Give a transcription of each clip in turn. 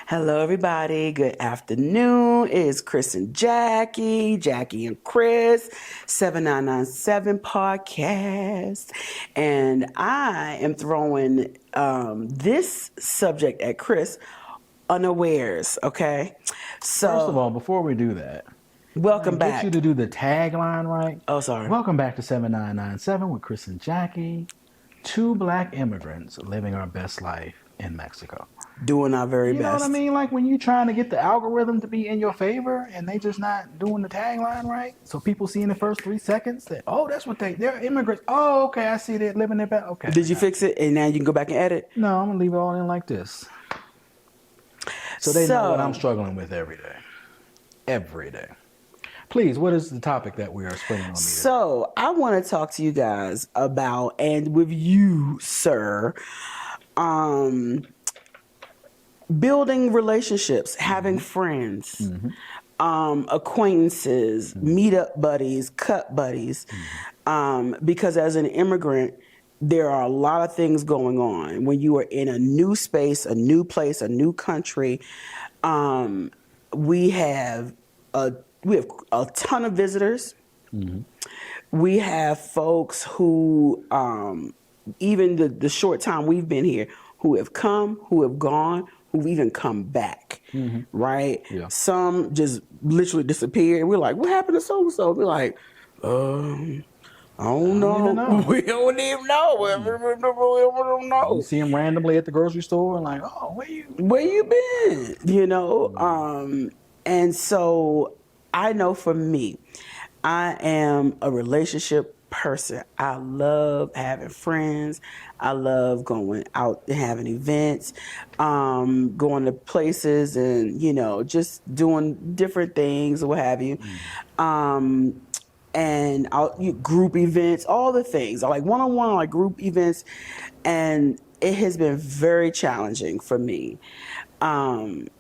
Hello, everybody. Good afternoon. It's Chris and Jackie and Chris, 7997 podcast. And I am throwing this subject at Chris unawares, okay? So, First of all, before we do that, welcome get back. you to do the tagline right. Oh, sorry. Welcome back to 7997 with Chris and Jackie, two black immigrants living our best life in Mexico. Doing our very You know best. what I mean? Like when you're trying to get the algorithm to be in your favor and they just not doing the tagline right. So people see in the first 3 seconds that, oh, that's what they're immigrants. Oh, okay, I see they're living their best. Okay. Did you fix it and now you can go back and edit? No, I'm going to leave it all in like this. So they know what I'm struggling with every day. Every day. Please, what is the topic that we are spending on me today? So I want to talk to you guys about, and with you, sir, building relationships, having friends, acquaintances, meetup buddies, cut buddies. Because as an immigrant, there are a lot of things going on. When you are in a new space, a new place, a new country, we have a ton of visitors. We have folks who, even the short time we've been here, who have come, who have gone, who've even come back, right? Yeah. Some just literally disappeared. We're like, what happened to so-and-so? We're like, I don't know. We don't even know. We don't know. You see them randomly at the grocery store and like, oh, where you been? You know? And so I know for me, I am a relationship person. I love having friends. I love going out and having events, going to places and, you know, just doing different things or what have you. And group events, all the things. I like one-on-one, like group events. And it has been very challenging for me. And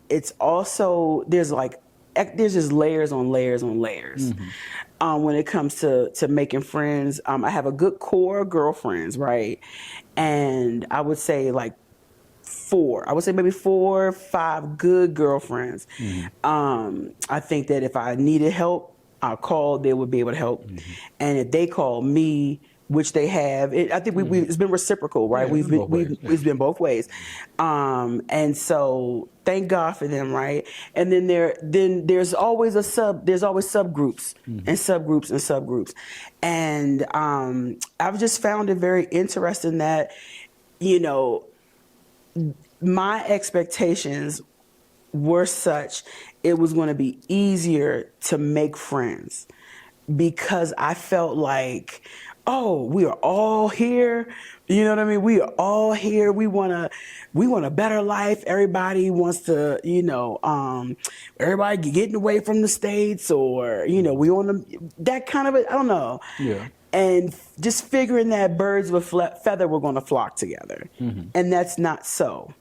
it's also, there's just layers on layers on layers. When it comes to making friends. I have a good core of girlfriends, right? And I would say like maybe 4 or 5 good girlfriends. I think that if I needed help, I'll call, they would be able to help. And if they call me, which they have, I think it's been reciprocal, right? Yeah, It's been both ways. And so thank God for them, right? And then there's always subgroups and subgroups and subgroups. And I've just found it very interesting that, you know, my expectations were such it was going to be easier to make friends because I felt like, oh, we are all here. You know what I mean? We are all here. We want a better life. Everybody wants to, you know, everybody getting away from the States or, you know, we want that kind of, I don't know. Yeah. And just figuring that birds of a feather were going to flock together. And that's not so.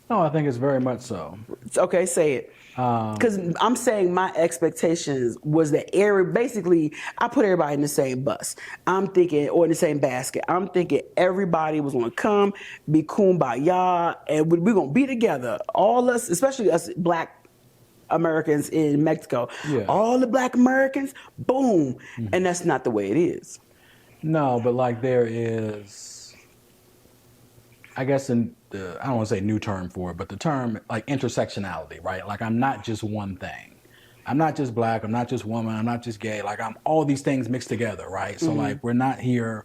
No, I think it's very much so. Okay, say it. Because I'm saying my expectations was that basically, I put everybody in the same bus. I'm thinking, or in the same basket. I'm thinking everybody was going to come, be kumbaya, and we're going to be together. All us, especially us black Americans in Mexico. Yeah. All the black Americans, boom. And that's not the way it is. No, but like there is, I guess I don't want to say new term for it, but the term like intersectionality, right? Like I'm not just one thing. I'm not just black. I'm not just woman. I'm not just gay. Like I'm all these things mixed together, right? So like we're not here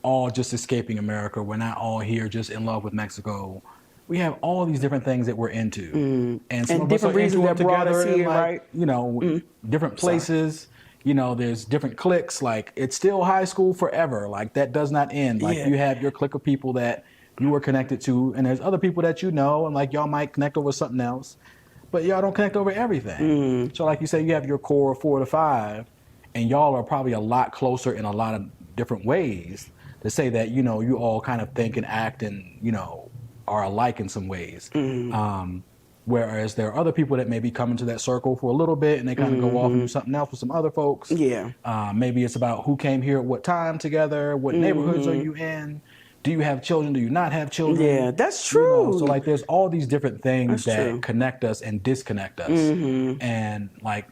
all just escaping America. We're not all here just in love with Mexico. We have all these different things that we're into, and some of us are into them together, here, like, right? You know, different places. You know, there's different cliques. Like it's still high school forever. Like that does not end. Like you have your clique of people that you were connected to, and there's other people that you know, and like y'all might connect over something else, but y'all don't connect over everything. So like you say, you have your core of 4 to 5, and y'all are probably a lot closer in a lot of different ways to say that, you know, you all kind of think and act and, you know, are alike in some ways. Whereas there are other people that maybe come into that circle for a little bit and they kind of go off and do something else with some other folks. Yeah. Maybe it's about who came here at what time together, what neighborhoods are you in. do you have children? Do you not have children? Yeah, that's You know, true. so like there's all these different things That's that true. connect us and disconnect us. And like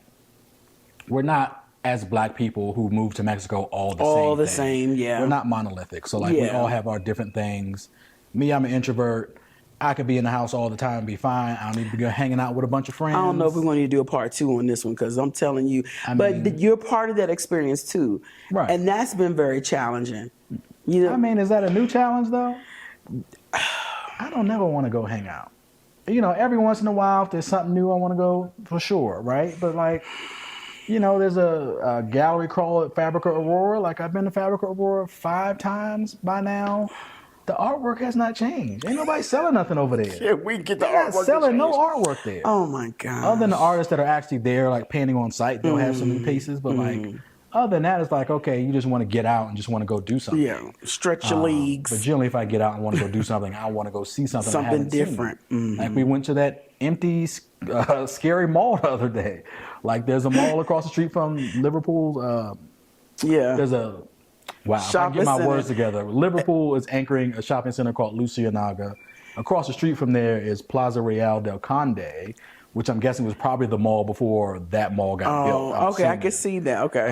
we're not as black people who move to Mexico all the All same the thing. same, yeah. We're not monolithic. So like we Yeah. all have our different things. Me, I'm an introvert. I could be in the house all the time and be fine. I don't need to be hanging out with a bunch of friends. I don't know if we want to do a part 2 on this one because I'm telling you, mean- you're part of that experience too, Right. and that's been very challenging. You know, I mean, is that a new challenge though? I don't never want to go hang out. You know, every once in a while, if there's something new, I want to go for sure, right? But like, you know, there's a gallery crawl at Fabrica Aurora. Like I've been to Fabrica Aurora 5 times by now. The artwork has not changed. Ain't nobody selling nothing over there. yeah, we get the They're not artwork. selling to no change. artwork there. Oh my god! Other than the artists that are actually there, like painting on site, they'll have some new pieces. But like, other than that, it's like, okay, you just want to get out and just want to go do something. Yeah, stretch your legs. But generally, if I get out and want to go do something, I want to go see something. I Something haven't seen. different. Like we went to that empty, scary mall the other day. Like there's a mall across the street from Liverpool. Yeah, There's a wow. If I Shopping get my center. words together. Liverpool is anchoring a shopping center called Lucianaga. Across the street from there is Plaza Real del Conde, which I'm guessing was probably the mall before that mall got built. I'm okay, I assuming. can see that. Okay,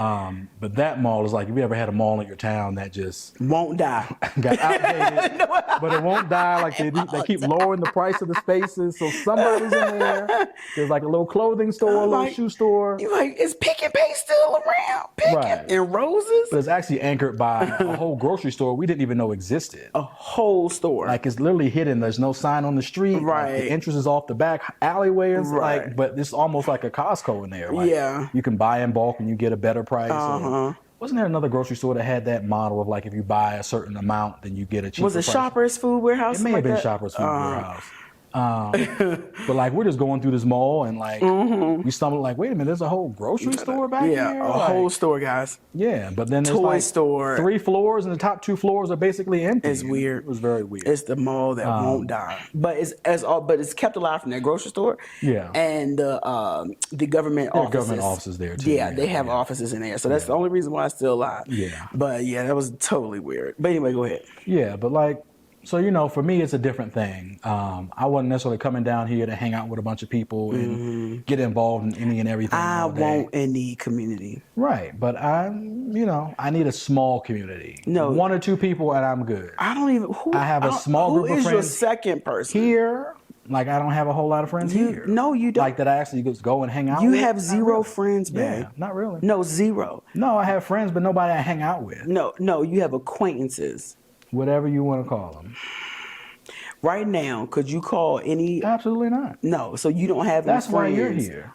But that mall is like, if you ever had a mall in your town that just won't die. got outdated, but it won't die. Like they keep lowering the price of the spaces, so somebody's in there. There's like a little clothing store, a little Like, shoe store, You like, is Pick and Pay still around? Pick Right. and Roses? but it's actually anchored by a whole grocery store we didn't even know existed. A whole store. Like it's literally hidden. There's no sign on the street. Like, Right. the entrance is off the back alleyway. It's Right. like, but it's almost like a Costco in there. Like, Yeah. you can buy in bulk and you get a better price. Or, wasn't there another grocery store that had that model of like if you buy a certain amount, then you get a cheaper Was it price? Shoppers Food Warehouse? It may have been that? Shoppers Food Warehouse. But like we're just going through this mall and like we stumble like, wait a minute, there's a whole grocery store back Yeah, here. a Like, whole store, guys. yeah. But then there's toy like store. 3 floors and the top 2 floors are basically empty. It's weird. It was very weird. It's the mall that won't die, but it's kept alive from that grocery store. Yeah. and the government There are offices. government offices there, too. Yeah, Yeah, they have yeah. offices in there, so that's the only reason why it's still alive. Yeah. but yeah, that was totally weird. But anyway, go ahead. Yeah, but like, so you know, for me, it's a different thing. I wasn't necessarily coming down here to hang out with a bunch of people and get involved in any and everything. I all day. want any community. Right, but I need a small community. No. 1 or 2 people, and I'm good. I don't even. Who, I have a small group of Who is your friends second person? Here, like I don't have a whole lot of friends here. No, you don't. Like that I actually just go and hang out You with. have Not 0 really. friends, babe. Yeah, not really. No, 0. No, I have friends, but nobody I hang out with. No, you have acquaintances. Whatever you want to call them. Right now, could you call any? Absolutely not. No, so you don't have any That's why you're friends. here.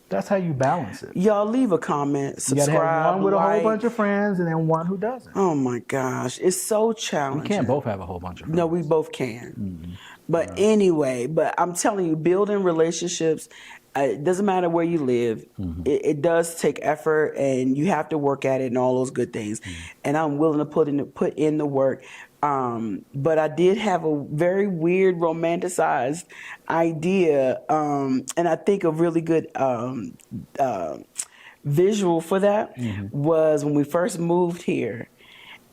That's how you balance it. Y'all leave a comment, You gotta subscribe, have one with a whole like. bunch of friends and then one who doesn't. Oh my gosh, it's so You challenging. can't both have a whole bunch of friends. No, we both can. But anyway, I'm telling you, building relationships, it doesn't matter where you live. It does take effort, and you have to work at it and all those good things. And I'm willing to put in the work. But I did have a very weird, romanticized idea, and I think a really good visual for that was when we first moved here.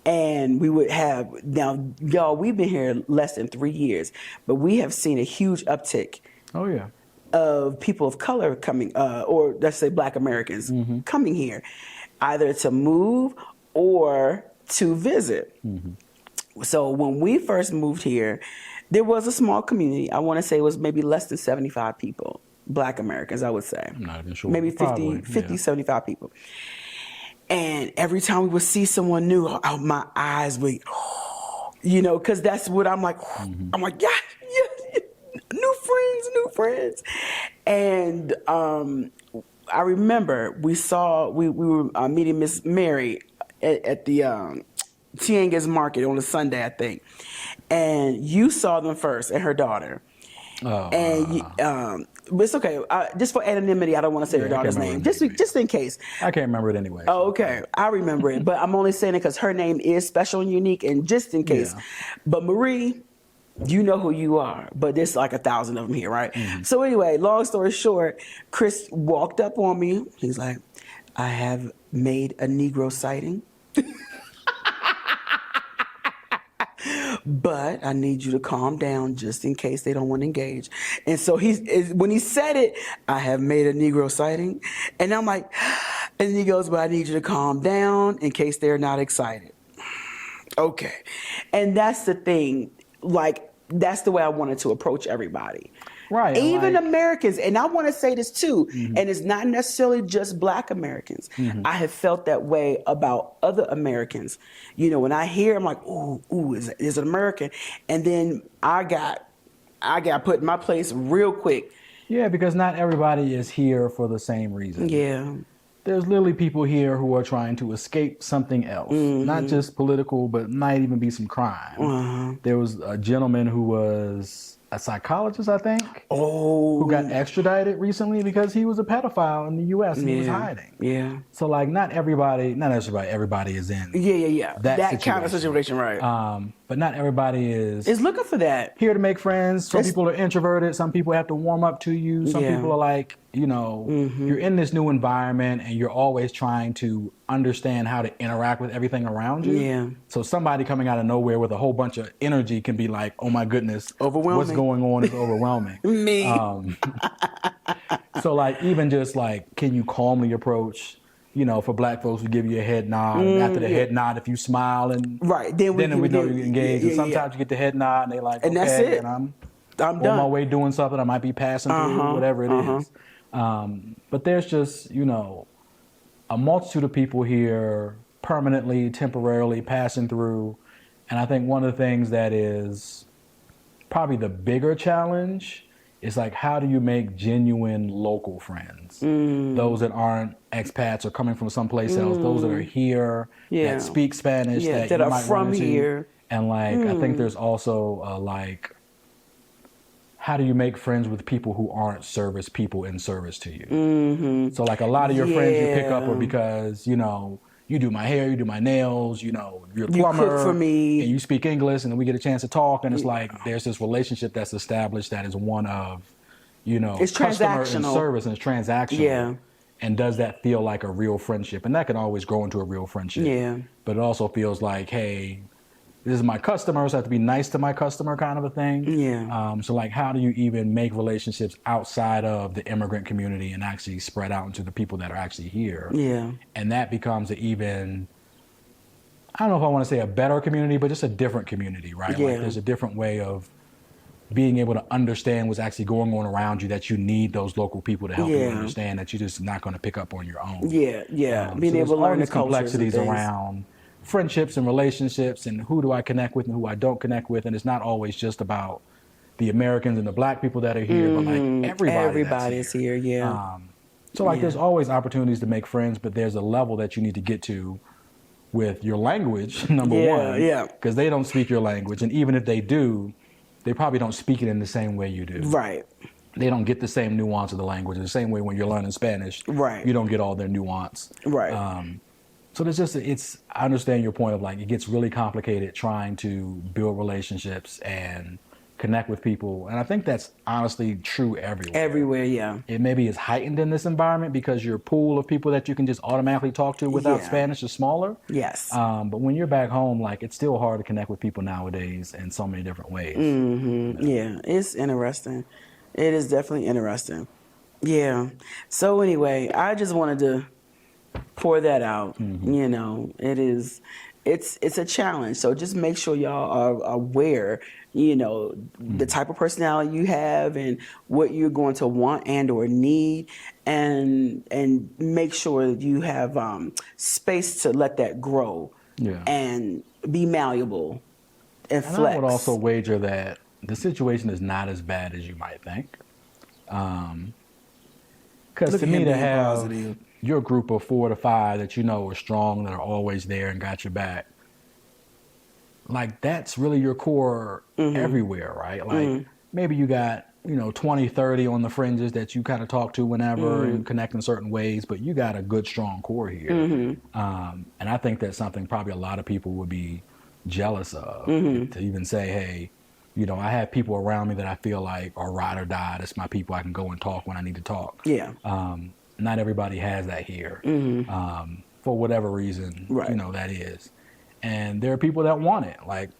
And we would have, now, y'all, we've been here less than 3 years, but we have seen a huge uptick Oh yeah. of people of color coming, or let's say Black Americans coming here, either to move or to visit. So when we first moved here, there was a small community. I want to say it was maybe less than 75 people, Black Americans, I would say. I'm not even sure. Maybe 50, Probably, 50 yeah. 75 people. And every time we would see someone new, my eyes would, because that's what I'm like. I'm like, yeah, new friends. And I remember we were meeting Miss Mary at the Tianguis Market on a Sunday, I think. And you saw them first, and her daughter. Oh, And but it's okay. Just for anonymity, I don't want to say her I daughter's can't name. remember Just in case. I can't remember it anyway. Oh, okay. I remember it, but I'm only saying it because her name is special and unique, and just in case. Yeah. But Marie, you know who you are, but there's like 1,000 of them here, right? So anyway, long story short, Chris walked up on me. He's like, I have made a Negro sighting. but I need you to calm down just in case they don't want to engage. And so when he said it, I have made a Negro sighting. And I'm like, and he goes, but I need you to calm down in case they're not excited. Okay. And that's the thing. Like, that's the way I wanted to approach everybody. Right. Even like, Americans, and I want to say this too, Mm-hmm. and it's not necessarily just Black Americans. I have felt that way about other Americans. You know, when I hear, I'm like, ooh, is an American, and then I got put in my place real quick. yeah, because not everybody is here for the same reason. Yeah, There's literally people here who are trying to escape something else, not just political, but might even be some crime. There was a gentleman who was a psychologist, I think, who got extradited recently because he was a pedophile in the U.S. and he was hiding. Yeah. So, like, not everybody is in Yeah. That kind of situation, right? but not everybody is looking for that. here to make friends. Some people are introverted. Some people have to warm up to you. Some people are like, you know, you're in this new environment and you're always trying to understand how to interact with everything around you. Yeah. So somebody coming out of nowhere with a whole bunch of energy can be like, oh my goodness, Overwhelming. what's going on is overwhelming. Me. So like, even just like, can you calmly approach, you know, for Black folks who give you a head nod, and after the head nod, if you smile and right, then we know you're engaged. And sometimes you get the head nod and they like, and okay, that's it. and I'm done. on my way doing something. I might be passing through, whatever it is. But there's just, you know, a multitude of people here permanently, temporarily passing through. And I think one of the things that is probably the bigger challenge is like, how do you make genuine local friends? Those that aren't expats or coming from someplace else, those that are here, that speak Spanish, that you are might from run into. here. And like, I think there's also like, how do you make friends with people who aren't service people in service to you? So like a lot of your friends you pick up are because, you know, you do my hair, you do my nails, you know, you're a plumber. You cook for me. And you speak English, and then we get a chance to talk, and it's like there's this relationship that's established that is one of, you know, it's customer and transactional. service, and it's transactional. Yeah. And does that feel like a real friendship? And that can always grow into a real friendship. Yeah. But it also feels like, hey, this is my customer, so I have to be nice to my customer, kind of a thing. Yeah. So like, how do you even make relationships outside of the immigrant community and actually spread out into the people that are actually here? Yeah. And that becomes an even, I don't know if I want to say a better community, but just a different community, right? Yeah. Like there's a different way of being able to understand what's actually going on around you, that you need those local people to help you understand, that you're just not going to pick up on your own. Yeah. Being So able to learn the these cultures and complexities things. around friendships and relationships and who do I connect with and who I don't connect with. And it's not always just about the Americans and the Black people that are here, but like everybody is here. Yeah. So like there's always opportunities to make friends, but there's a level that you need to get to with your language, number one. Yeah. Because they don't speak your language. And even if they do, they probably don't speak it in the same way you do. Right. They don't get the same nuance of the language. The same way when you're learning Spanish, Right. you don't get all their nuance. Right. So there's just, I understand your point of like, it gets really complicated trying to build relationships and connect with people. And I think that's honestly true everywhere. Everywhere, yeah. It maybe is heightened in this environment because your pool of people that you can just automatically talk to without Spanish is smaller. Yes. But when you're back home, like it's still hard to connect with people nowadays in so many different ways. Yeah, it's interesting. It is definitely interesting. Yeah. So anyway, I just wanted to pour that out. You know, it's a challenge. So just make sure y'all are aware, you know, the type of personality you have and what you're going to want and or need, and make sure that you have space to let that grow and be malleable and flex. And I would also wager that the situation is not as bad as you might think. Because to me, to have your group of 4 to 5 that you know are strong, that are always there and got your back, like that's really your core everywhere, right? Like maybe you got, you know, 20, 30 on the fringes that you kind of talk to whenever you connect in certain ways, but you got a good, strong core here. And I think that's something probably a lot of people would be jealous of, to even say, hey, you know, I have people around me that I feel like are ride or die. That's my people I can go and talk when I need to talk. Yeah. Not everybody has that here, for whatever reason, you know, that is. And there are people that want it. Like,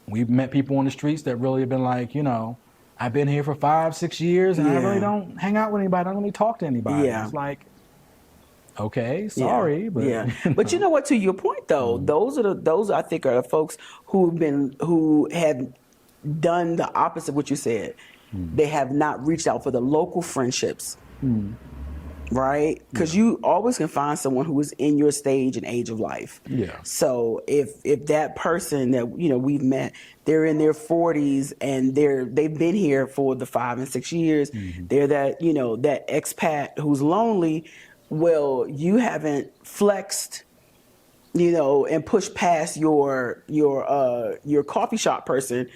we've met people on the streets that really have been like, I've been here for 5-6 years and I really don't hang out with anybody. I don't really talk to anybody. Yeah. It's like, okay, sorry, but yeah. But you know what? To your point, though, those I think are the folks who have done the opposite of what you said. They have not reached out for the local friendships, right? Because you always can find someone who is in your stage and age of life. Yeah. So if that person that we've met, they're in their 40s and they've been here for the 5 and 6 years. They're that that expat who's lonely. Well, you haven't flexed, and pushed past your coffee shop person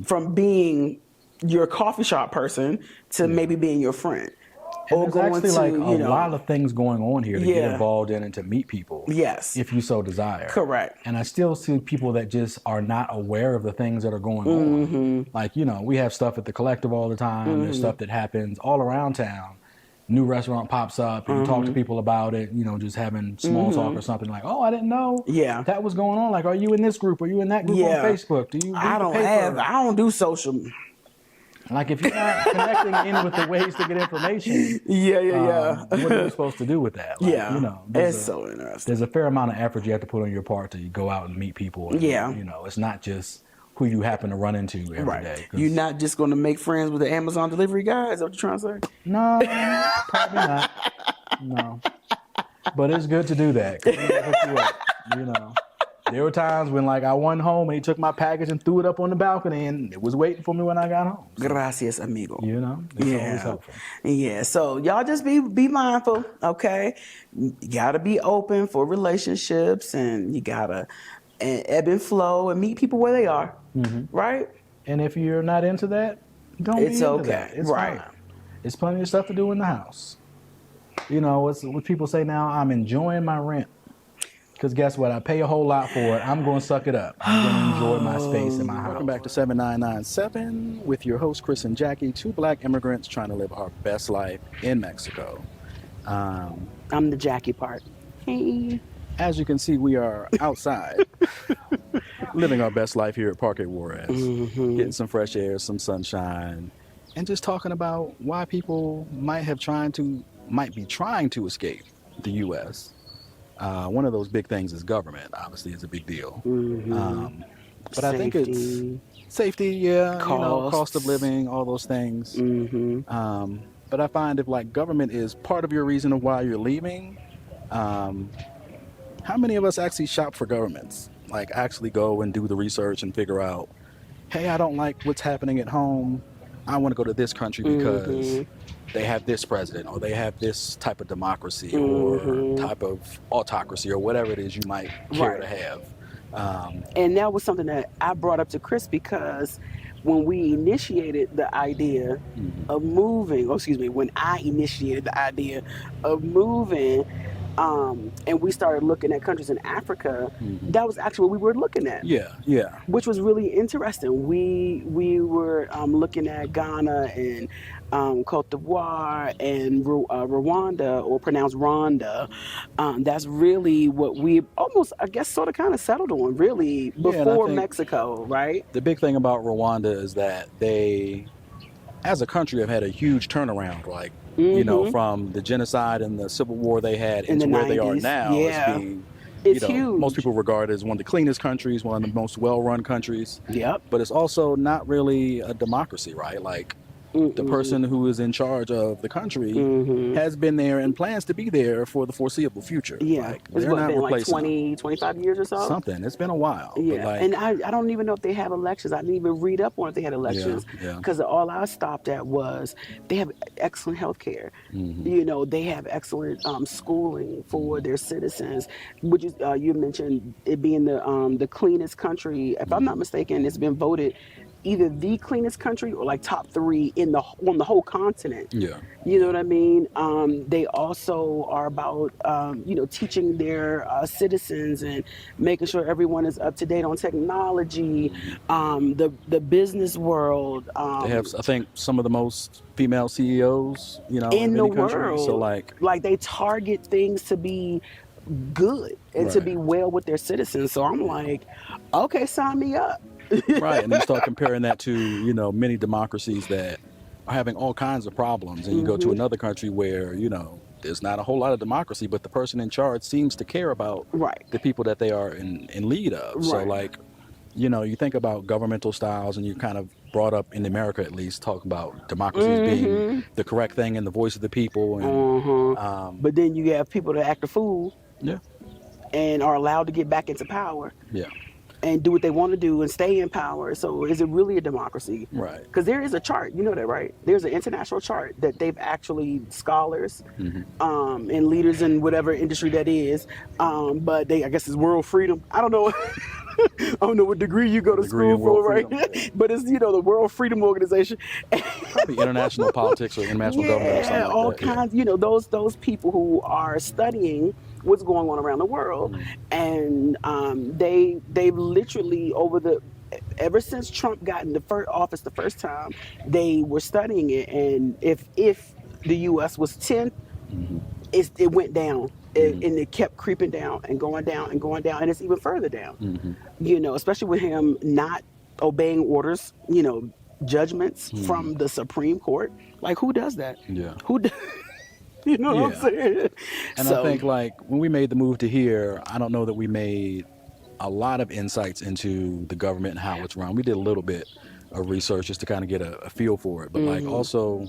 from being your coffee shop person to maybe being your friend. And there's actually like a lot of things going on here to get involved in and to meet people. Yes. If you so desire. Correct. And I still see people that just are not aware of the things that are going on. Like, we have stuff at the Collective all the time. There's stuff that happens all around town. New restaurant pops up and you talk to people about it, just having small talk or something like, oh, I didn't know that was going on. Like, are you in this group? Are you in that group on Facebook? Do you read the paper? I don't do social. Like, if you're not connecting in with the ways to get information, what are you supposed to do with that? Like, it's so interesting. There's a fair amount of effort you have to put on your part to go out and meet people. And, it's not just who you happen to run into every day. You're not just going to make friends with the Amazon delivery guy? Is that what you're trying to say? No, probably not. No. But it's good to do that. 'Cause it'll hook you up, There were times when, I went home and he took my package and threw it up on the balcony and it was waiting for me when I got home. So, gracias, amigo. It's always helpful. Yeah, so y'all just be mindful, okay? You got to be open for relationships and you got to ebb and flow and meet people where they are, right? And if you're not into that, don't be into that. It's fine. There's plenty of stuff to do in the house. What people say now, I'm enjoying my rent. Because guess what? I pay a whole lot for it. I'm going to suck it up. I'm going to enjoy my space in my house. Welcome back to 7997 with your host, Chris and Jackie, two black immigrants trying to live our best life in Mexico. I'm the Jackie part. Hey. As you can see, we are outside, living our best life here at Parque Juarez, getting some fresh air, some sunshine, and just talking about why people might be trying to escape the U.S. One of those big things is government. Obviously, it's a big deal. But safety. I think it's safety, cost of living, all those things. But I find if government is part of your reason of why you're leaving, how many of us actually shop for governments? Actually go and do the research and figure out, hey, I don't like what's happening at home. I want to go to this country because they have this president or they have this type of democracy or type of autocracy or whatever it is you might care to have. And that was something that I brought up to Chris because when we initiated the idea of moving, when I initiated the idea of moving, and we started looking at countries in Africa, that was actually what we were looking at. Yeah. Which was really interesting. We were looking at Ghana and Cote d'Ivoire and Rwanda, or pronounced Rwanda. That's really what we almost, I guess, sort of kind of settled on, really, before Mexico, right? The big thing about Rwanda is that they, as a country, have had a huge turnaround, from the genocide and the civil war they had into where 90s. They are now. Yeah. As being, it's huge. Most people regard it as one of the cleanest countries, one of the most well-run countries. Yep. But it's also not really a democracy, right? The person who is in charge of the country has been there and plans to be there for the foreseeable future. Yeah. It's been 20, 25 years or so? Something. It's been a while. Yeah. And I don't even know if they have elections. I didn't even read up on if they had elections. Because all I stopped at was they have excellent health care. They have excellent schooling for their citizens, which is, you mentioned it being the cleanest country. If I'm not mistaken, it's been voted either the cleanest country or top 3 on the whole continent. Yeah. You know what I mean? They also are about, teaching their citizens and making sure everyone is up to date on technology, the business world. They have, I think, some of the most female CEOs, in the country. world. So they target things to be good and to be well with their citizens. So I'm like, okay, sign me up. Right, and you start comparing that to, you know, many democracies that are having all kinds of problems, and you go to another country where, you know, there's not a whole lot of democracy, but the person in charge seems to care about Right. the people that they are in lead of. So, Right. like, you know, you think about governmental styles, and you kind of brought up in America at least talking about democracy as being the correct thing and the voice of the people, and But then you have people that act a fool yeah, and are allowed to get back into power yeah, and do what they want to do and stay in power. So is it really a democracy? right, Because there is a chart, you know that, right? There's an international chart that they've actually scholars and leaders in whatever industry that is. But they, I guess, it's world freedom. I don't know. I don't know what degree you go to Degree school in world for, right? freedom, yeah. But it's, you know, the World Freedom Organization. probably international politics or international government or something like all that. Yeah. kinds, you know, those people who are studying what's going on around the world, and they've literally ever since Trump got in the office the first time, they were studying it, and if the U.S. was 10th, it went down. And it kept creeping down and going down and going down, and it's even further down. You know, especially with him not obeying orders, you know, judgments from the Supreme Court. Like, who does that? Yeah. Who does? You know what I'm saying? And So, I think, like, when we made the move to here, I don't know that we made a lot of insights into the government and how it's run. We did a little bit of research just to kind of get a feel for it. But, like, also,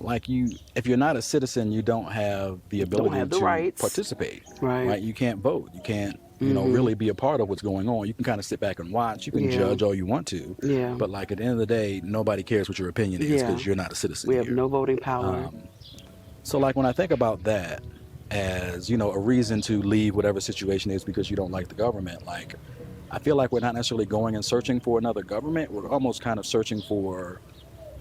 like, if you're not a citizen, you don't have the ability have the to rights. participate. Right. You can't vote. You can't, you know, really be a part of what's going on. You can kind of sit back and watch. You can Yeah. judge all you want to. Yeah. But, like, at the end of the day, nobody cares what your opinion is Yeah. because you're not a citizen we have here. no voting power. So, like, when I think about that as, you know, a reason to leave whatever situation is because you don't like the government, like, I feel like we're not necessarily going and searching for another government. We're almost kind of searching for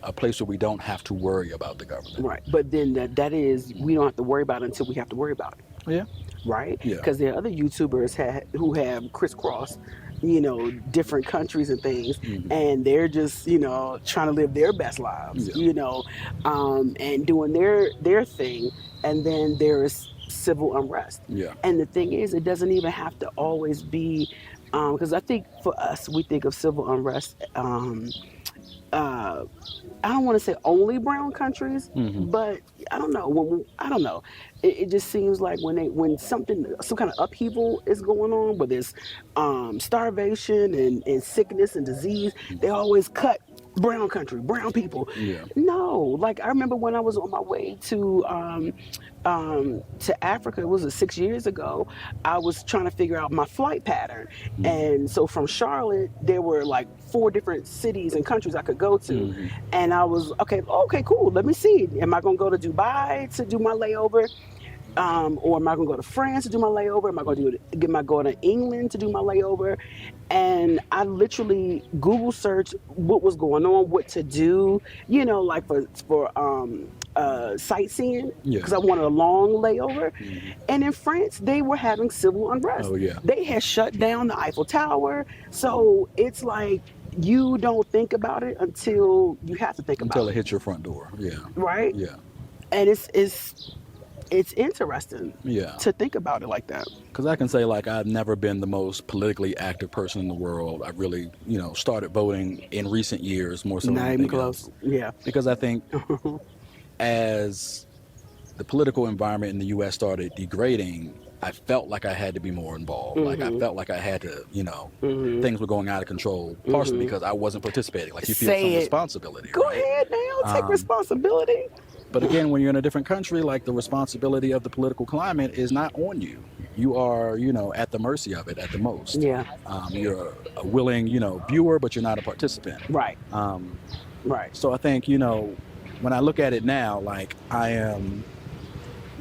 a place where we don't have to worry about the government. Right. But then that is, we don't have to worry about it until we have to worry about it. Yeah. Right? Yeah. Because there are other YouTubers who have crisscrossed, you know, different countries and things, and they're just, you know, trying to live their best lives, Yeah. you know, and doing their thing, and then there's civil unrest. Yeah. And the thing is, it doesn't even have to always be, because I think for us, we think of civil unrest. I don't want to say only brown countries, but I don't know. I don't know. It just seems like when some kind of upheaval is going on, where there's starvation and sickness and disease, they always cut brown country, brown people. Yeah. No, like I remember when I was on my way to Africa, it was 6 years ago, I was trying to figure out my flight pattern. And so from Charlotte, there were like 4 different cities and countries I could go to. And I was, okay, cool, let me see. Am I going to go to Dubai to do my layover? Or am I going to go to France to do my layover? Am I going to England to do my layover? And I literally Google searched what was going on, what to do, you know, like for sightseeing, because I wanted a long layover. And in France, they were having civil unrest. Oh, yeah. They had shut down the Eiffel Tower. So it's like you don't think about it until you have to think about Until it it. hits your front door. Yeah. Right? Yeah. And it's interesting Yeah. to think about it like that. Because I can say, like, I've never been the most politically active person in the world. I really, you know, started voting in recent years more so than Not even anything close. else. Yeah. Because I think as the political environment in the U.S. started degrading, I felt like I had to be more involved. Like, I felt like I had to, you know, things were going out of control, partially because I wasn't participating. Like, you feel Say some it. responsibility. Go right? ahead now, take responsibility. But again, when you're in a different country, like, the responsibility of the political climate is not on you. You are, you know, at the mercy of it at the most. Yeah. You're a willing, you know, viewer, but you're not a participant. Right. Right. So I think, you know, when I look at it now, like, I am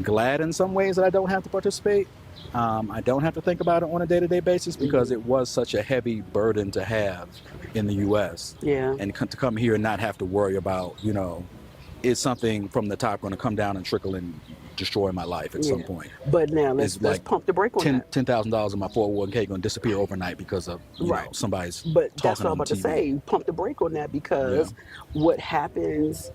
glad in some ways that I don't have to participate. I don't have to think about it on a day-to-day basis because it was such a heavy burden to have in the U.S. Yeah. And to come here and not have to worry about, you know, is something from the top going to come down and trickle and destroy my life at some point? But now let's like pump the brake on that. $10,000 in my 401k going to disappear overnight because of you know, Right. somebody's But talking that's what I'm on about to TV. say. Pump the brake on that, because what happens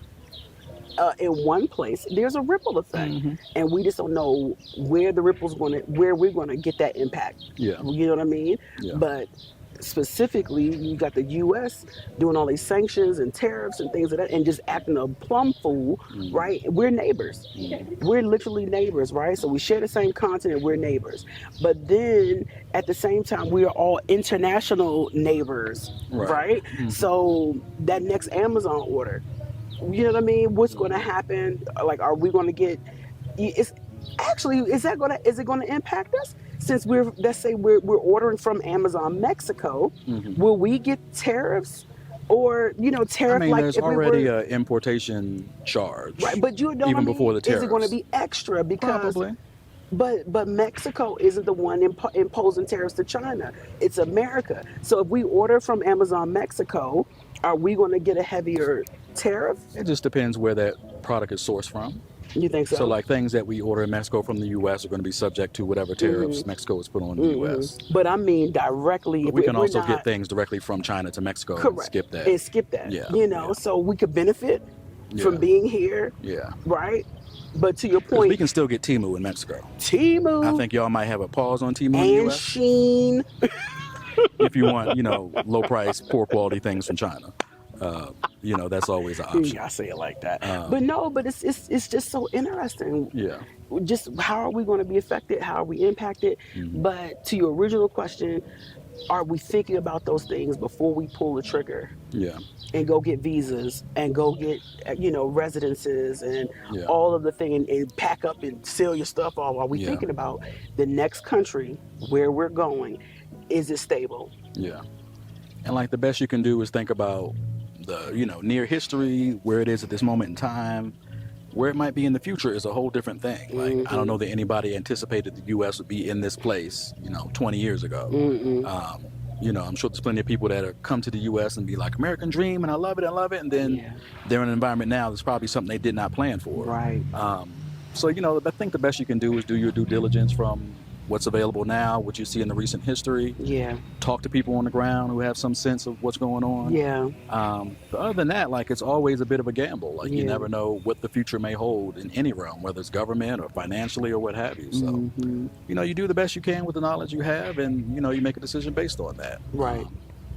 in one place, there's a ripple effect, and we just don't know where the ripple's where we're gonna get that impact. Yeah. You know what I mean? Yeah. But specifically, you got the U.S. doing all these sanctions and tariffs and things like that, and just acting a plum fool, right? We're neighbors. We're literally neighbors, right? So we share the same continent. We're neighbors, but then at the same time, we are all international neighbors, right? So that next Amazon order, you know what I mean? What's going to happen? Like, are we going to get? It's actually, is it going to impact us? Since let's say we're ordering from Amazon Mexico, will we get tariffs, or I tariff mean, like there's if we already were an importation charge, right? But you know what I even mean? before the tariffs. Is it going to be extra because? Probably. But Mexico isn't the one imposing tariffs to China. It's America. So if we order from Amazon Mexico, are we going to get a heavier tariff? It just depends where that product is sourced from. You think so? So, like things that we order in Mexico from the U.S. are going to be subject to whatever tariffs Mexico has put on the U.S. But I mean directly. But we can also get things directly from China to Mexico. Correct. And skip that. And skip that. Yeah. So we could benefit from being here. Yeah. Right. But to your 'Cause point, we can still get Temu in Mexico. Temu. I think y'all might have a pause on Temu in the and U.S. Sheen. if you want, low price, poor quality things from China. That's always an option. I say it like that. But it's just so interesting. Yeah. Just how are we going to be affected? How are we impacted? But to your original question, are we thinking about those things before we pull the trigger? Yeah. And go get visas and go get residences and Yeah. all of the thing and pack up and sell your stuff off. Are we thinking about the next country where we're going? Is it stable? Yeah. And like the best you can do is think about the near history, where it is at this moment in time. Where it might be in the future is a whole different thing. Like I don't know that anybody anticipated the U.S. would be in this place 20 years ago. I'm sure there's plenty of people that have come to the U.S. and be like, American dream, and I love it, and then they're in an environment now that's probably something they did not plan for. Right. So I think the best you can do is do your due diligence from what's available now, what you see in the recent history. Yeah. Talk to people on the ground who have some sense of what's going on. Yeah. But other than that, it's always a bit of a gamble. You never know what the future may hold in any realm, whether it's government or financially or what have you. So, you do the best you can with the knowledge you have, and you make a decision based on that. Right.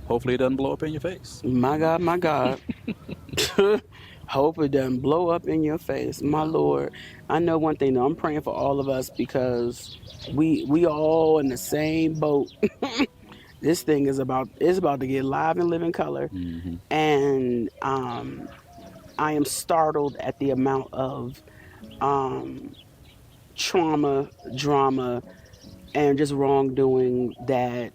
Hopefully, it doesn't blow up in your face. My God. Hope it doesn't blow up in your face, my Lord. I know one thing though, I'm praying for all of us because we all in the same boat. This thing is about to get live and live in color. And I am startled at the amount of trauma, drama, and just wrongdoing that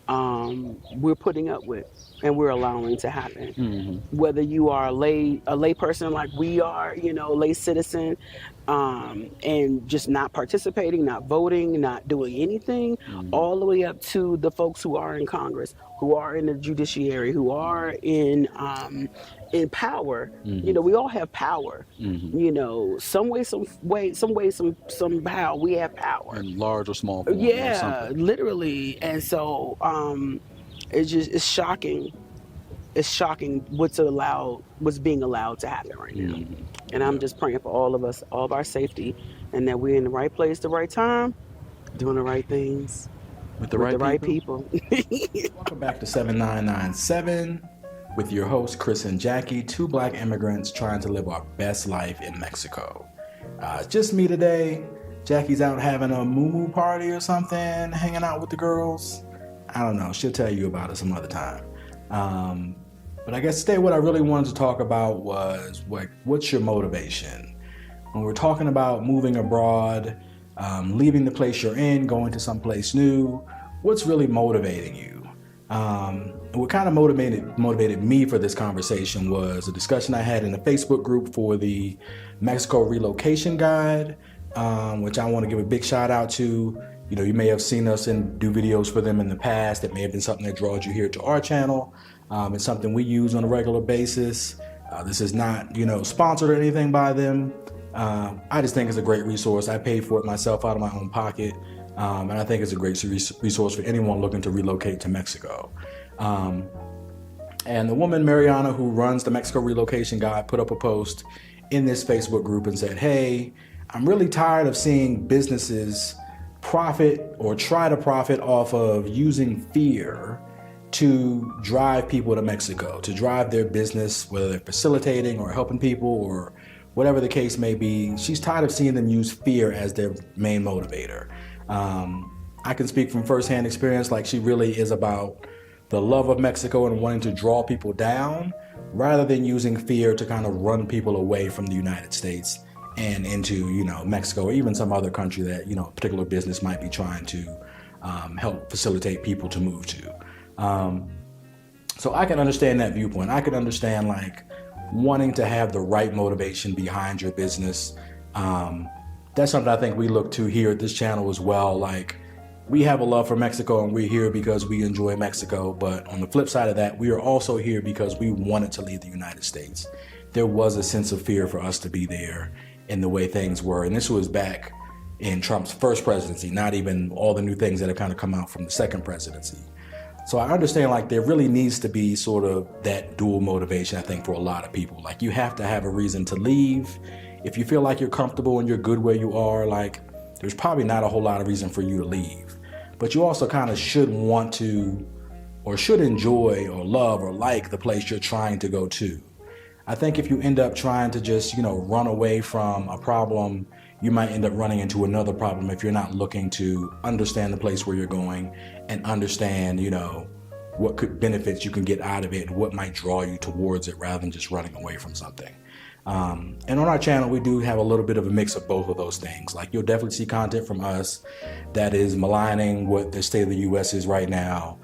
we're putting up with and we're allowing to happen. Whether you are a lay person like we are, lay citizen, and just not participating, not voting, not doing anything, all the way up to the folks who are in Congress, who are in the judiciary, who are in power. We all have power. Somehow we have power. In large or small form. Yeah, literally. And so it's shocking. It's shocking what's being allowed to happen right now. And I'm just praying for all of us, all of our safety, and that we're in the right place, the right time, doing the right things with the right people. Welcome back to 7997 with your hosts Chris and Jackie, two black immigrants trying to live our best life in Mexico. It's just me today. Jackie's out having a moo party or something, hanging out with the girls. I don't know. She'll tell you about it some other time. But I guess today what I really wanted to talk about was what's your motivation? When we're talking about moving abroad, leaving the place you're in, going to someplace new, what's really motivating you? What kind of motivated me for this conversation was a discussion I had in a Facebook group for the Mexico Relocation Guide, which I want to give a big shout out to. You may have seen us do videos for them in the past. It may have been something that draws you here to our channel. It's something we use on a regular basis. This is not, sponsored or anything by them. I just think it's a great resource. I paid for it myself out of my own pocket. And I think it's a great resource for anyone looking to relocate to Mexico. And the woman, Mariana, who runs the Mexico Relocation Guide, put up a post in this Facebook group and said, hey, I'm really tired of seeing businesses profit or try to profit off of using fear to drive people to Mexico, to drive their business, whether they're facilitating or helping people or whatever the case may be. She's tired of seeing them use fear as their main motivator. I can speak from firsthand experience, like she really is about the love of Mexico and wanting to draw people down rather than using fear to kind of run people away from the United States and into, Mexico or even some other country that, a particular business might be trying to help facilitate people to move to. So I can understand that viewpoint. I can understand like wanting to have the right motivation behind your business. That's something I think we look to here at this channel as well. Like, we have a love for Mexico and we're here because we enjoy Mexico. But on the flip side of that, we are also here because we wanted to leave the United States. There was a sense of fear for us to be there in the way things were. And this was back in Trump's first presidency, not even all the new things that have kind of come out from the second presidency. So I understand like there really needs to be sort of that dual motivation, I think, for a lot of people. Like, you have to have a reason to leave. If you feel like you're comfortable and you're good where you are, like, there's probably not a whole lot of reason for you to leave. But you also kind of should want to, or should enjoy or love or like the place you're trying to go to. I think if you end up trying to just, run away from a problem, you might end up running into another problem if you're not looking to understand the place where you're going and understand, what benefits you can get out of it and what might draw you towards it rather than just running away from something. And on our channel, we do have a little bit of a mix of both of those things. Like, you'll definitely see content from us that is maligning what the state of the U.S. is right now,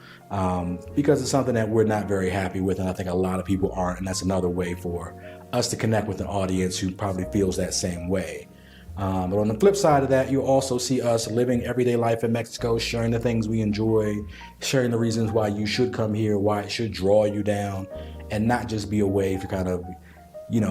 because it's something that we're not very happy with, and I think a lot of people aren't, and that's another way for us to connect with an audience who probably feels that same way. But on the flip side of that, you'll also see us living everyday life in Mexico, sharing the things we enjoy, sharing the reasons why you should come here, why it should draw you down, and not just be a way to kind of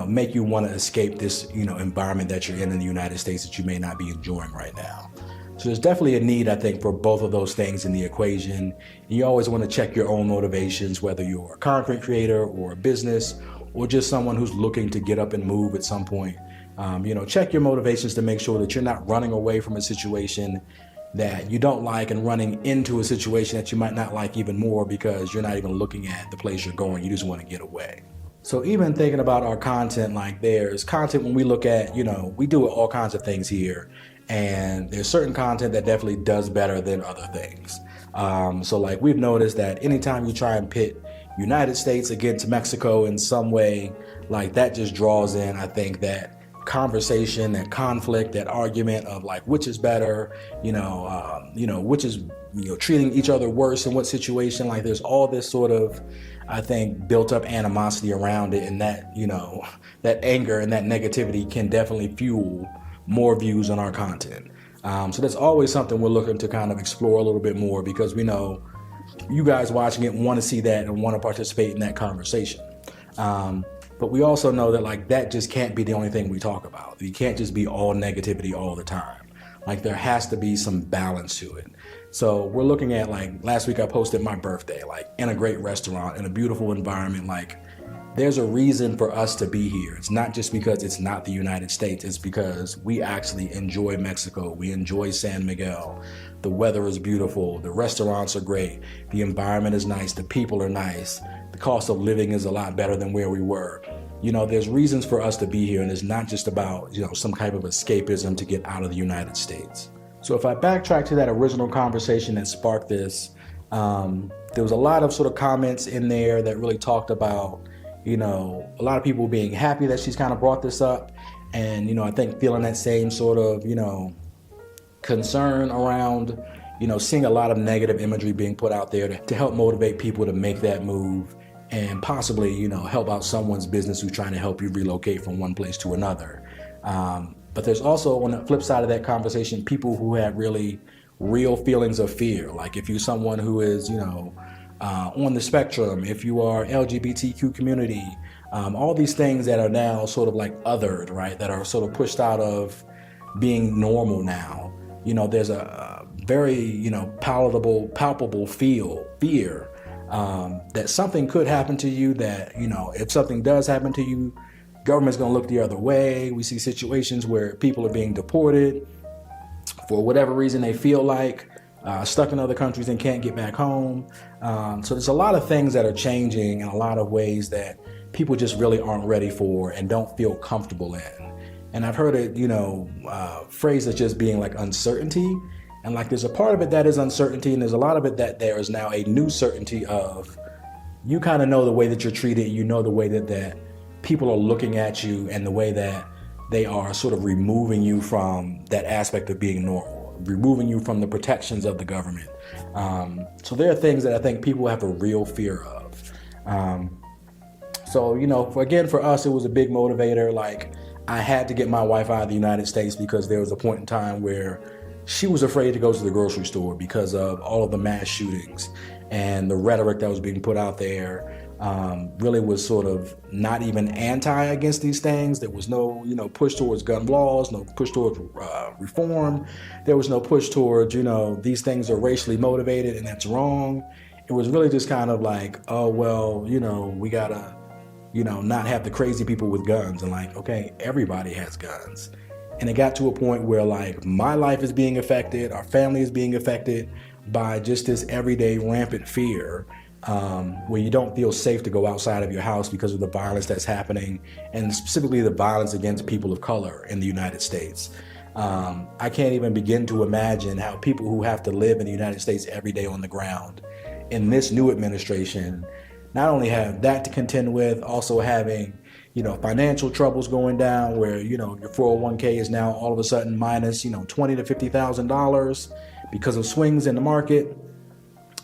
make you want to escape this, environment that you're in the United States that you may not be enjoying right now. So there's definitely a need, I think, for both of those things in the equation. And you always want to check your own motivations, whether you're a content creator or a business or just someone who's looking to get up and move at some point. Check your motivations to make sure that you're not running away from a situation that you don't like and running into a situation that you might not like even more because you're not even looking at the place you're going. You just want to get away. So even thinking about our content, like, there's content when we look at, we do all kinds of things here, and there's certain content that definitely does better than other things. So like, we've noticed that anytime you try and pit United States against Mexico in some way, like, that just draws in, I think, that conversation, that conflict, that argument of like, which is better, which is, treating each other worse in what situation. Like, there's all this sort of, I think, built up animosity around it, and that, that anger and that negativity can definitely fuel more views on our content. So that's always something we're looking to kind of explore a little bit more, because we know you guys watching it want to see that and want to participate in that conversation. But we also know that, like, that just can't be the only thing we talk about. You can't just be all negativity all the time. Like, there has to be some balance to it. So we're looking at, like, last week I posted my birthday, like, in a great restaurant, in a beautiful environment. Like, there's a reason for us to be here. It's not just because it's not the United States. It's because we actually enjoy Mexico. We enjoy San Miguel. The weather is beautiful. The restaurants are great. The environment is nice. The people are nice. The cost of living is a lot better than where we were. There's reasons for us to be here, and it's not just about, some type of escapism to get out of the United States. So if I backtrack to that original conversation that sparked this, there was a lot of sort of comments in there that really talked about, a lot of people being happy that she's kind of brought this up. And, I think feeling that same sort of, concern around, seeing a lot of negative imagery being put out there to help motivate people to make that move and possibly, help out someone's business who's trying to help you relocate from one place to another. But there's also, on the flip side of that conversation, people who have really real feelings of fear. Like, if you're someone who is, on the spectrum, if you are LGBTQ community, all these things that are now sort of like othered, right, that are sort of pushed out of being normal now. There's a very, palpable fear that something could happen to you, that, if something does happen to you, government's going to look the other way. We see situations where people are being deported for whatever reason they feel like. stuck in other countries and can't get back home. So there's a lot of things that are changing in a lot of ways that people just really aren't ready for and don't feel comfortable in. And I've heard it, phrased as just being like uncertainty. And like there's a part of it that is uncertainty, and there's a lot of it that there is now a new certainty of you kind of know the way that you're treated, you know the way that people are looking at you and the way that they are sort of removing you from that aspect of being normal, removing you from the protections of the government. So there are things that I think people have a real fear of. For us, it was a big motivator. Like I had to get my wife out of the United States because there was a point in time where she was afraid to go to the grocery store because of all of the mass shootings and the rhetoric that was being put out there. Really was sort of not even anti against these things. There was no, push towards gun laws, no push towards reform. There was no push towards, these things are racially motivated and that's wrong. It was really just kind of like, oh, well, we gotta, not have the crazy people with guns. And like, okay, everybody has guns. And it got to a point where like my life is being affected, our family is being affected by just this everyday rampant fear, where you don't feel safe to go outside of your house because of the violence that's happening, and specifically the violence against people of color in the United States. I can't even begin to imagine how people who have to live in the United States every day on the ground in this new administration not only have that to contend with, also having financial troubles going down where, your 401k is now all of a sudden minus, $20,000 to $50,000 because of swings in the market.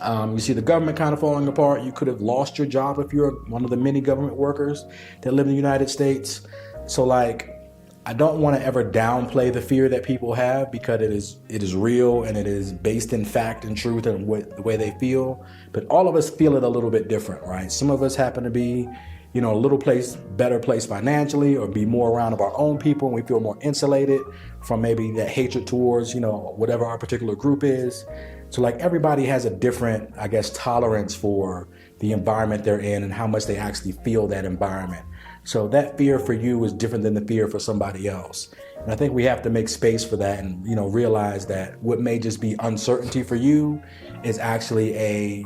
You see the government kind of falling apart. You could have lost your job if you're one of the many government workers that live in the United States. So I don't want to ever downplay the fear that people have because it is real and it is based in fact and truth and the way they feel. But all of us feel it a little bit different, right? Some of us happen to be a better place financially, or be more around of our own people, and we feel more insulated from maybe that hatred towards, whatever our particular group is. So everybody has a different, tolerance for the environment they're in and how much they actually feel that environment. So that fear for you is different than the fear for somebody else. And I think we have to make space for that and, realize that what may just be uncertainty for you is actually a,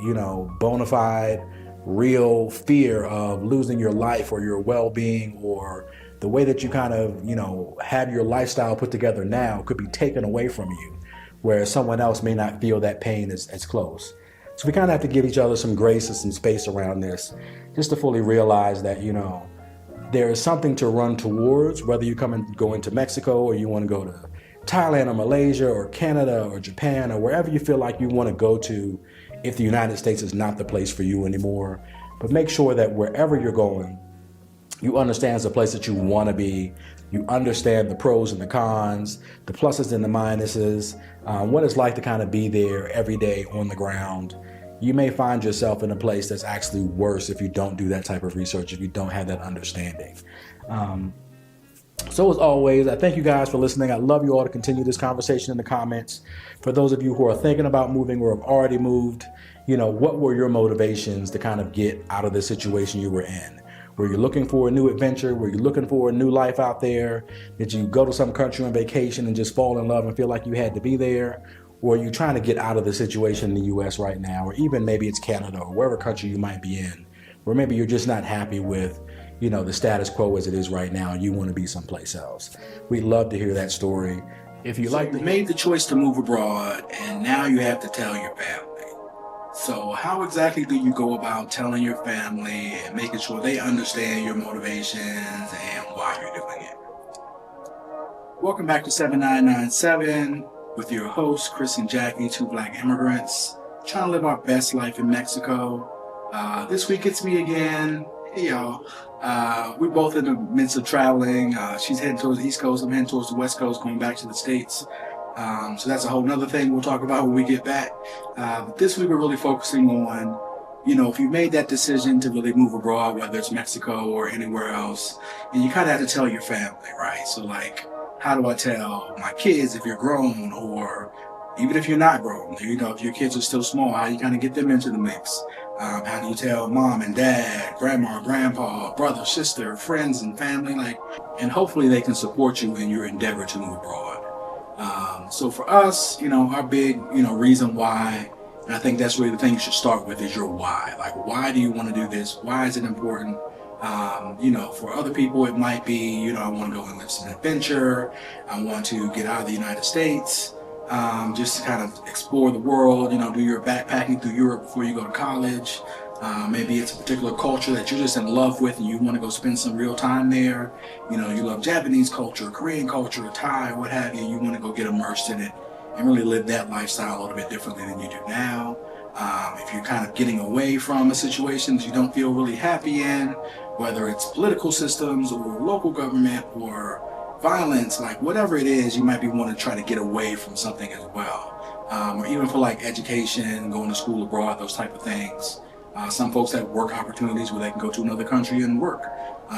bona fide, real fear of losing your life or your well-being, or the way that you kind of, have your lifestyle put together now could be taken away from you, whereas someone else may not feel that pain as close. So we kind of have to give each other some grace and some space around this, just to fully realize that, there is something to run towards, whether you go into Mexico or you want to go to Thailand or Malaysia or Canada or Japan or wherever you feel like you want to go to, if the United States is not the place for you anymore. But make sure that wherever you're going, you understand it's a place that you want to be. You understand the pros and the cons, the pluses and the minuses, what it's like to kind of be there every day on the ground. You may find yourself in a place that's actually worse if you don't do that type of research, if you don't have that understanding. So as always, I thank you guys for listening. I'd love you all to continue this conversation in the comments. For those of you who are thinking about moving or have already moved, what were your motivations to kind of get out of the situation you were in? Were you looking for a new adventure? Were you looking for a new life out there? Did you go to some country on vacation and just fall in love and feel like you had to be there? Or are you trying to get out of the situation in the US right now? Or even maybe it's Canada or wherever country you might be in, where maybe you're just not happy with the status quo as it is right now, and you want to be someplace else. We'd love to hear that story. If you made the choice to move abroad, and now you have to tell your family. So how exactly do you go about telling your family and making sure they understand your motivations and why you're doing it? Welcome back to 7997 with your hosts, Chris and Jackie, two Black immigrants, trying to live our best life in Mexico. This week it's me again. Hey y'all, we're both in the midst of traveling. She's heading towards the East Coast, I'm heading towards the West Coast, going back to the States. So that's a whole nother thing we'll talk about when we get back. But this week we're really focusing on, if you made that decision to really move abroad, whether it's Mexico or anywhere else, and you kind of have to tell your family, right? So how do I tell my kids if you're grown, or even if you're not grown, if your kids are still small, how you kind of get them into the mix? How do you tell mom and dad, grandma, grandpa, brother, sister, friends, and family, and hopefully they can support you in your endeavor to move abroad. So for us, our big, reason why, and I think that's really the thing you should start with is your why. Like, why do you want to do this? Why is it important? For other people, it might be, I want to go and live some adventure. I want to get out of the United States, just to kind of explore the world, do your backpacking through Europe before you go to college. Maybe it's a particular culture that you're just in love with and you want to go spend some real time there. You love Japanese culture, Korean culture, Thai, what have you. You want to go get immersed in it and really live that lifestyle a little bit differently than you do now. If you're kind of getting away from a situation that you don't feel really happy in, whether it's political systems or local government or violence, like whatever it is, you might be wanting to try to get away from something as well. Or even for like education, going to school abroad, those type of things. Some folks have work opportunities where they can go to another country and work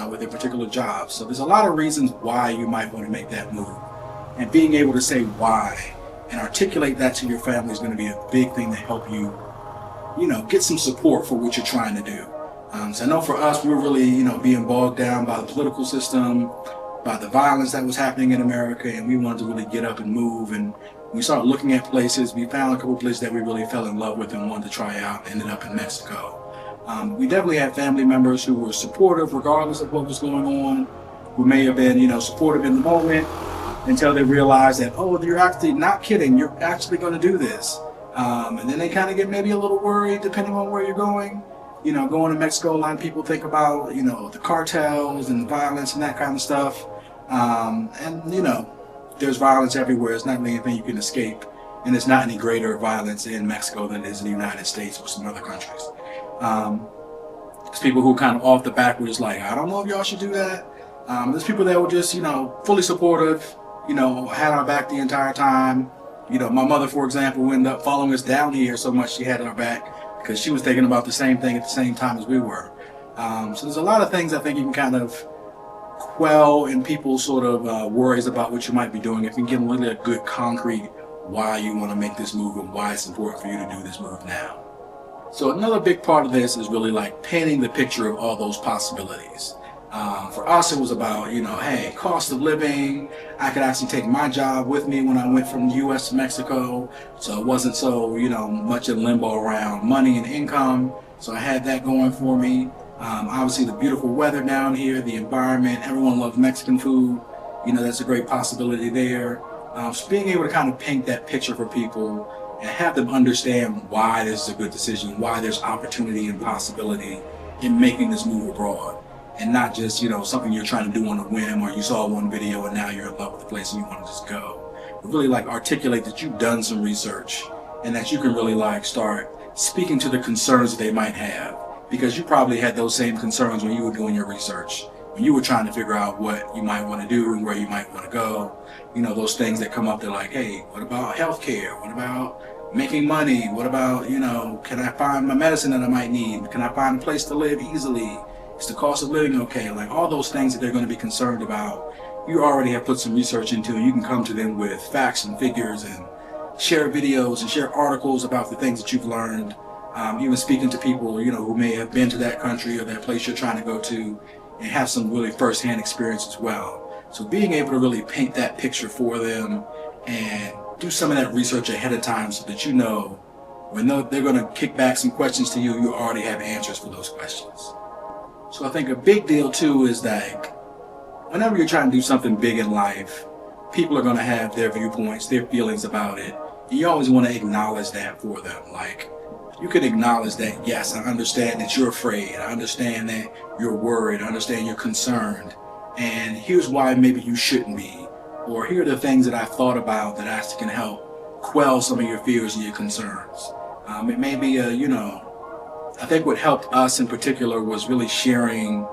with their particular job. So there's a lot of reasons why you might want to make that move. And being able to say why and articulate that to your family is going to be a big thing to help you, get some support for what you're trying to do. So I know for us, we were really, being bogged down by the political system, by the violence that was happening in America, and we wanted to really get up and move. And we started looking at places. We found a couple of places that we really fell in love with and wanted to try out. Ended up in Mexico. We definitely had family members who were supportive regardless of what was going on, who may have been, supportive in the moment until they realized that, oh, you're actually not kidding. You're actually going to do this. And then they kind of get maybe a little worried depending on where you're going. Going to Mexico, a lot of people think about, the cartels and violence and that kind of stuff. There's violence everywhere. It's not anything you can escape. And there's not any greater violence in Mexico than it is in the United States or some other countries. There's people who kind of off the back were just like, I don't know if y'all should do that. There's people that were just, fully supportive, had our back the entire time. My mother, for example, ended up following us down here so much she had our back because she was thinking about the same thing at the same time as we were. So there's a lot of things I think you can kind of quell in people's sort of worries about what you might be doing if you can give really a good concrete why you want to make this move and why it's important for you to do this move now. So another big part of this is really like painting the picture of all those possibilities. For us, it was about, hey, cost of living. I could actually take my job with me when I went from the U.S. to Mexico. So it wasn't so, much in limbo around money and income. So I had that going for me. Obviously, the beautiful weather down here, the environment. Everyone loves Mexican food. That's a great possibility there. So being able to kind of paint that picture for people and have them understand why this is a good decision, why there's opportunity and possibility in making this move abroad. And not just, something you're trying to do on a whim or you saw one video and now you're in love with the place and you want to just go. But really articulate that you've done some research and that you can really start speaking to the concerns that they might have. Because you probably had those same concerns when you were doing your research, when you were trying to figure out what you might want to do and where you might want to go. Those things that come up, they're like, hey, what about healthcare? What about making money? What about, can I find my medicine that I might need? Can I find a place to live easily? Is the cost of living okay? All those things that they're going to be concerned about, you already have put some research into, and you can come to them with facts and figures and share videos and share articles about the things that you've learned. Even speaking to people, who may have been to that country or that place you're trying to go to and have some really firsthand experience as well. So being able to really paint that picture for them and do some of that research ahead of time so that when they're going to kick back some questions to you, you already have answers for those questions. So I think a big deal too is that whenever you're trying to do something big in life, people are going to have their viewpoints, their feelings about it. And you always want to acknowledge that for them. You can acknowledge that, yes, I understand that you're afraid. I understand that you're worried. I understand you're concerned. And here's why maybe you shouldn't be. Or here are the things that I've thought about that actually can help quell some of your fears and your concerns. It may be I think what helped us in particular was really sharing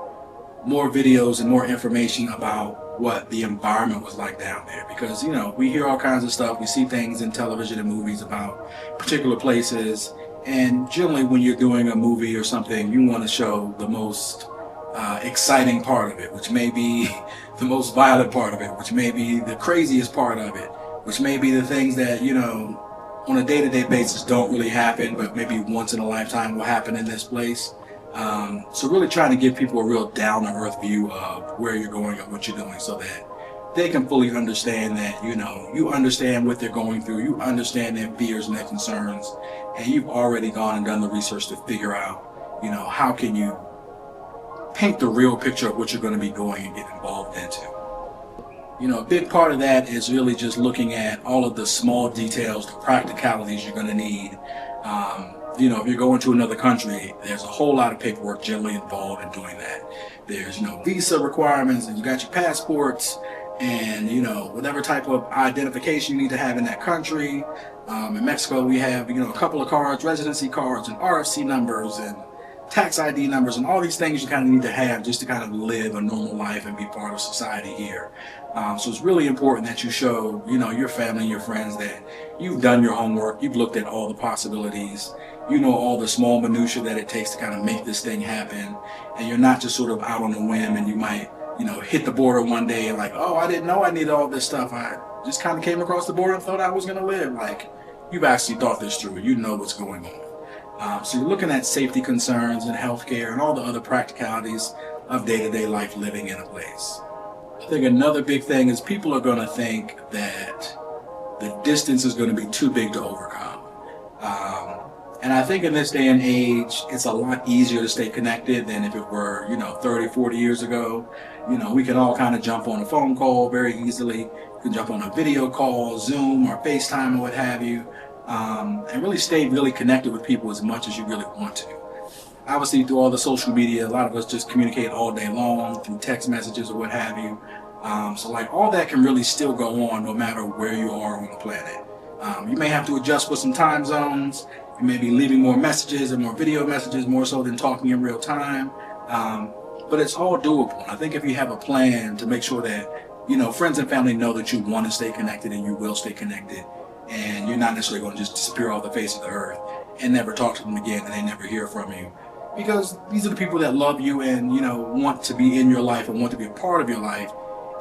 more videos and more information about what the environment was like down there. Because, we hear all kinds of stuff. We see things in television and movies about particular places. And generally when you're doing a movie or something, you want to show the most exciting part of it, which may be the most violent part of it, which may be the craziest part of it, which may be the things that, on a day-to-day basis don't really happen, but maybe once in a lifetime will happen in this place. So really trying to give people a real down-to-earth view of where you're going and what you're doing so that they can fully understand that, you understand what they're going through, you understand their fears and their concerns, and you've already gone and done the research to figure out, how can you paint the real picture of what you're going to be going and get involved into. A big part of that is really just looking at all of the small details, the practicalities you're going to need. If you're going to another country, there's a whole lot of paperwork generally involved in doing that. There's, visa requirements, and you got your passports, and, whatever type of identification you need to have in that country. In Mexico, we have, a couple of cards, residency cards, and RFC numbers, and tax ID numbers, and all these things you kind of need to have just to kind of live a normal life and be part of society here. So it's really important that you show, your family and your friends that you've done your homework, you've looked at all the possibilities, all the small minutiae that it takes to kind of make this thing happen, and you're not just sort of out on a whim and you might, hit the border one day and like, oh, I didn't know I needed all this stuff. I just kind of came across the border and thought I was going to live. Like, you've actually thought this through. You know what's going on. So you're looking at safety concerns and healthcare and all the other practicalities of day-to-day life living in a place. I think another big thing is people are going to think that the distance is going to be too big to overcome. And I think in this day and age, it's a lot easier to stay connected than if it were, 30, 40 years ago. We can all kind of jump on a phone call very easily. You can jump on a video call, Zoom or FaceTime or what have you, and really stay really connected with people as much as you really want to. Obviously, through all the social media, a lot of us just communicate all day long through text messages or what have you. So like all that can really still go on no matter where you are on the planet. You may have to adjust with some time zones. You may be leaving more messages and more video messages more so than talking in real time. But it's all doable. I think if you have a plan to make sure that, friends and family know that you want to stay connected and you will stay connected, and you're not necessarily going to just disappear off the face of the earth and never talk to them again and they never hear from you. Because these are the people that love you and, want to be in your life and want to be a part of your life.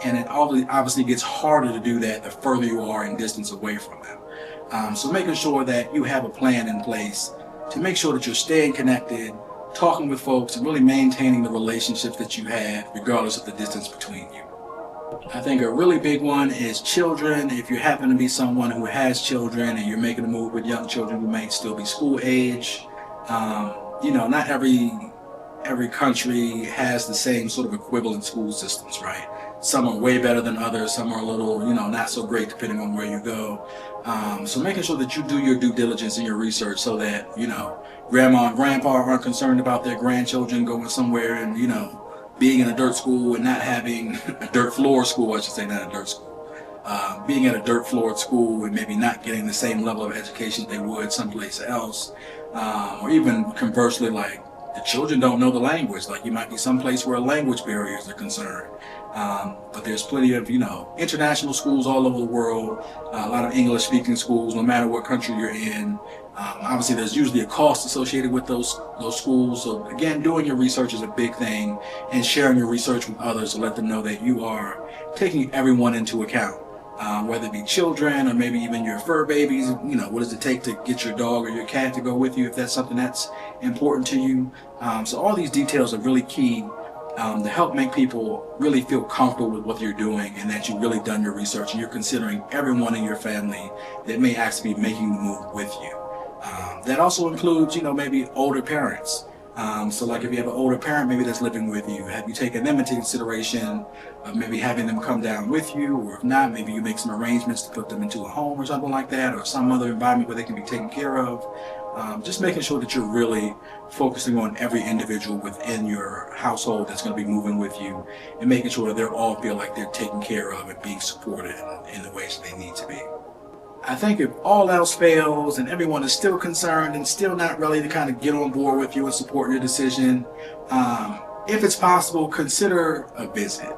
And it obviously gets harder to do that the further you are in distance away from them. So making sure that you have a plan in place to make sure that you're staying connected, talking with folks, and really maintaining the relationships that you have regardless of the distance between you. I think a really big one is children. If you happen to be someone who has children and you're making a move with young children who may still be school age, not every country has the same sort of equivalent school systems, right? Some are way better than others. Some are a little, not so great depending on where you go. So making sure that you do your due diligence and your research so that, grandma and grandpa aren't concerned about their grandchildren going somewhere and, being in a dirt school and not having a dirt floor school, I should say, not a dirt school. Being at a dirt floored school and maybe not getting the same level of education they would someplace else. Or even conversely, like the children don't know the language. Like you might be someplace where language barriers are concerned. But there's plenty of, international schools all over the world, a lot of English speaking schools, no matter what country you're in. Obviously there's usually a cost associated with those schools. So again, doing your research is a big thing, and sharing your research with others to let them know that you are taking everyone into account. Whether it be children or maybe even your fur babies, what does it take to get your dog or your cat to go with you if that's something that's important to you. So all these details are really key to help make people really feel comfortable with what you're doing and that you've really done your research and you're considering everyone in your family that may actually be making the move with you. That also includes, maybe older parents. So like if you have an older parent maybe that's living with you, have you taken them into consideration of maybe having them come down with you? Or if not, maybe you make some arrangements to put them into a home or something like that, or some other environment where they can be taken care of. Just making sure that you're really focusing on every individual within your household that's going to be moving with you and making sure that they all feel like they're taken care of and being supported in the ways that they need to be. I think if all else fails and everyone is still concerned and still not ready to kind of get on board with you and support your decision, if it's possible, consider a visit.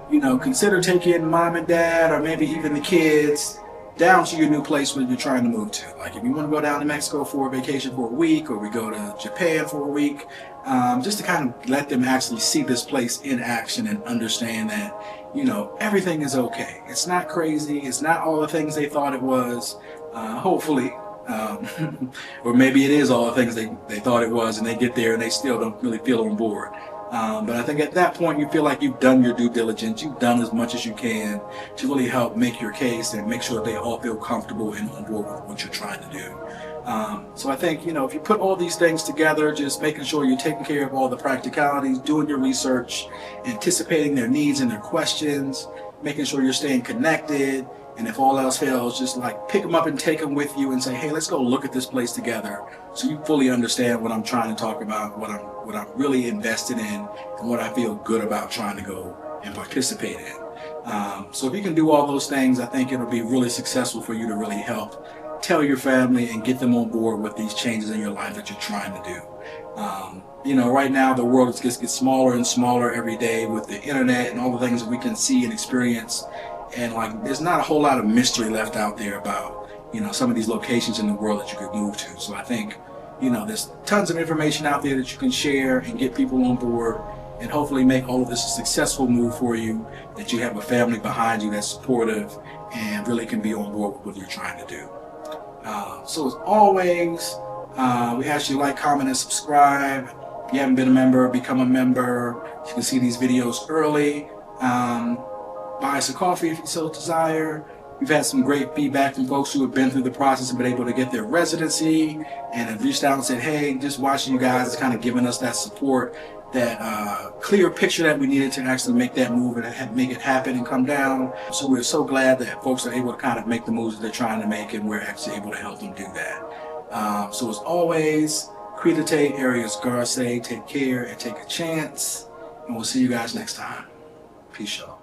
Consider taking mom and dad or maybe even the kids down to your new place where you're trying to move to. Like if you want to go down to Mexico for a vacation for a week, or we go to Japan for a week, just to kind of let them actually see this place in action and understand that, everything is okay. It's not crazy. It's not all the things they thought it was, hopefully. Or maybe it is all the things they thought it was and they get there and they still don't really feel on board. But I think at that point you feel like you've done your due diligence, you've done as much as you can to really help make your case and make sure that they all feel comfortable and on board with what you're trying to do. So I think, if you put all these things together, just making sure you're taking care of all the practicalities, doing your research, anticipating their needs and their questions, making sure you're staying connected, and if all else fails, just like pick them up and take them with you and say, hey, let's go look at this place together, so you fully understand what I'm trying to talk about, what I'm really invested in, and what I feel good about trying to go and participate in. So if you can do all those things, I think it'll be really successful for you to really help tell your family and get them on board with these changes in your life that you're trying to do. Right now the world just gets smaller and smaller every day with the internet and all the things that we can see and experience. And there's not a whole lot of mystery left out there about, some of these locations in the world that you could move to. So I think, there's tons of information out there that you can share and get people on board and hopefully make all of this a successful move for you, that you have a family behind you that's supportive and really can be on board with what you're trying to do. So as always, we ask you to like, comment, and subscribe. If you haven't been a member, become a member. You can see these videos early. Buy us a coffee if you so desire. We've had some great feedback from folks who have been through the process and been able to get their residency and have reached out and said, hey, just watching you guys is kind of giving us that support, that clear picture that we needed to actually make that move and make it happen and come down. So we're so glad that folks are able to kind of make the moves that they're trying to make, and we're actually able to help them do that. So as always, Create, Areas Garce, take care and take a chance. And we'll see you guys next time. Peace, y'all.